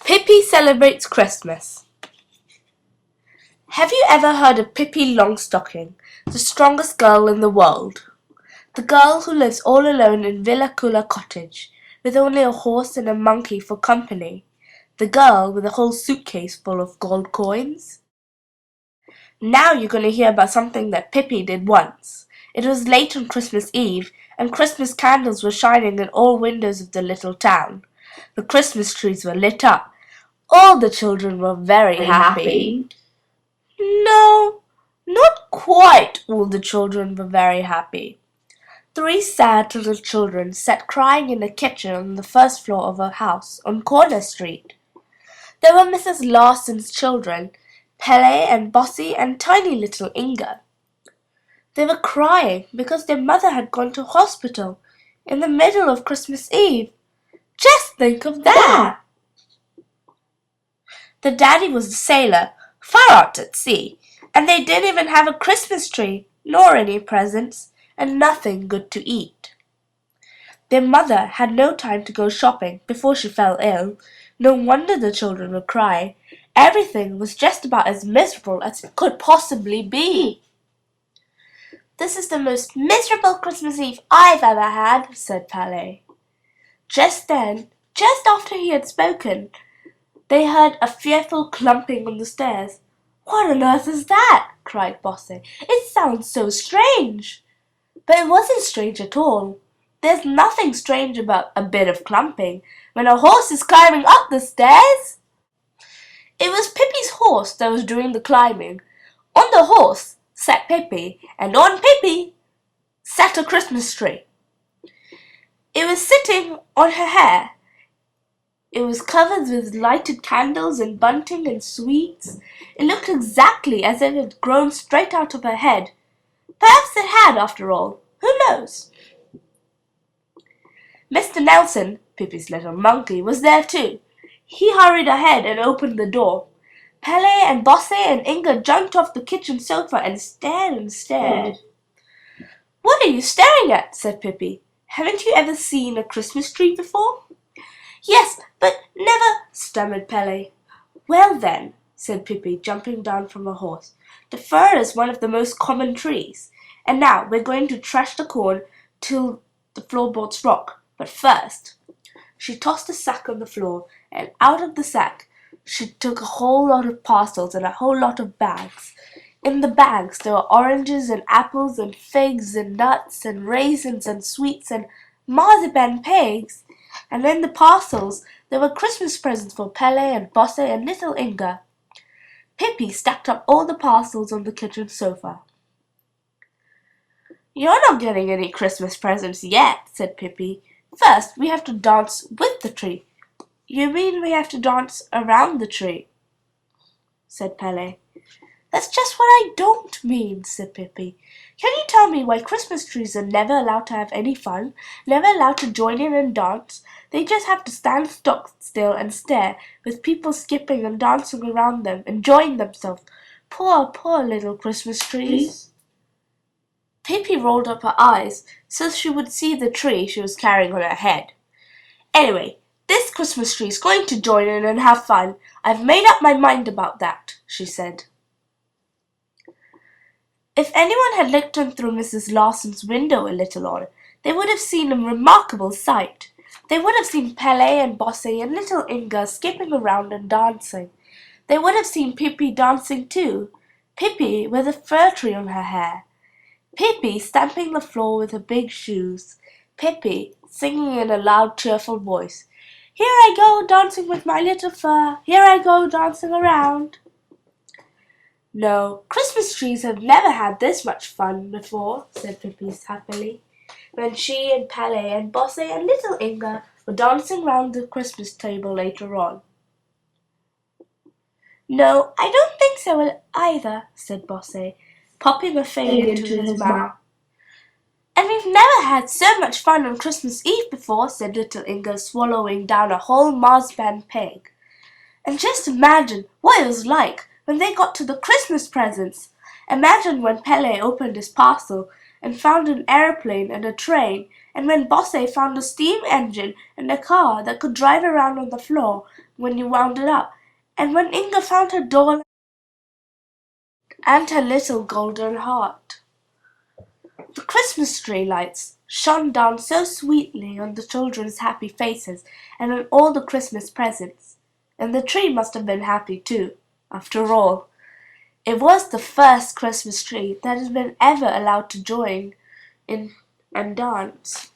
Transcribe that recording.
Pippi celebrates Christmas. Have you ever heard of Pippi Longstocking, the strongest girl in the world? The girl who lives all alone in Villa Coola Cottage, with only a horse and a monkey for company. The girl with a whole suitcase full of gold coins. Now you're going to hear about something that Pippi did once. It was late on Christmas Eve, and Christmas candles were shining in all windows of the little town. The Christmas trees were lit up. All the children were very happy. No, not quite all the children were very happy. 3 sad little children sat crying in the kitchen on the first floor of a house on Corner Street. They were Mrs. Larson's children, Pele and Bossy and tiny little Inga. They were crying because their mother had gone to hospital in the middle of Christmas Eve. Just think of that! The daddy was a sailor, far out at sea, and they didn't even have a Christmas tree, nor any presents, and nothing good to eat. Their mother had no time to go shopping before she fell ill. No wonder the children were crying. Everything was just about as miserable as it could possibly be. This is the most miserable Christmas Eve I've ever had, said Pele. Just then, just after he had spoken, they heard a fearful clumping on the stairs. What on earth is that? Cried Bossy. It sounds so strange. But it wasn't strange at all. There's nothing strange about a bit of clumping when a horse is climbing up the stairs. It was Pippi's horse that was doing the climbing. On the horse sat Pippi, and on Pippi sat a Christmas tree. It was sitting on her hair. It was covered with lighted candles and bunting and sweets. It looked exactly as if it had grown straight out of her head. Perhaps it had, after all. Who knows? Mr. Nelson, Pippi's little monkey, was there too. He hurried ahead and opened the door. Pele and Bossy and Inga jumped off the kitchen sofa and stared and stared. What are you staring at? Said Pippi. Haven't you ever seen a Christmas tree before? Yes, but never, stammered Pele. Well then, said Pippi, jumping down from her horse, the fir is one of the most common trees. And now we're going to thresh the corn till the floorboards rock. But first, she tossed a sack on the floor, and out of the sack she took a whole lot of parcels and a whole lot of bags. In the bags there were oranges and apples and figs and nuts and raisins and sweets and marzipan pigs. And in the parcels there were Christmas presents for Pele and Bossy and little Inga. Pippi stacked up all the parcels on the kitchen sofa. You're not getting any Christmas presents yet, said Pippi. First we have to dance with the tree. You mean we have to dance around the tree? Said Pele. That's just what I don't mean, said Pippi. Can you tell me why Christmas trees are never allowed to have any fun, never allowed to join in and dance? They just have to stand stock still and stare, with people skipping and dancing around them, enjoying themselves. Poor, poor little Christmas trees. Pippi rolled up her eyes so she would see the tree she was carrying on her head. Anyway, this Christmas tree is going to join in and have fun. I've made up my mind about that, she said. If anyone had looked in through Mrs. Larson's window a little on, they would have seen a remarkable sight. They would have seen Pele and Bossy and little Inga skipping around and dancing. They would have seen Pippi dancing too, Pippi with a fir tree on her hair, Pippi stamping the floor with her big shoes, Pippi singing in a loud, cheerful voice, Here I go dancing with my little fur, here I go dancing around. No, Christmas trees have never had this much fun before, said Pippi happily, when she and Pele and Bossy and little Inga were dancing round the Christmas table later on. No, I don't think so either, said Bossy, popping a fig into his mouth. And we've never had so much fun on Christmas Eve before, said little Inga, swallowing down a whole marzipan pig. And just imagine what it was like when they got to the Christmas presents. Imagine when Pele opened his parcel and found an aeroplane and a train and when Bosse found a steam engine and a car that could drive around on the floor when you wound it up, and when Inga found her doll and her little golden heart. The Christmas tree lights shone down so sweetly on the children's happy faces and on all the Christmas presents, and the tree must have been happy too, after all. It was the first Christmas tree that had been ever allowed to join in and dance.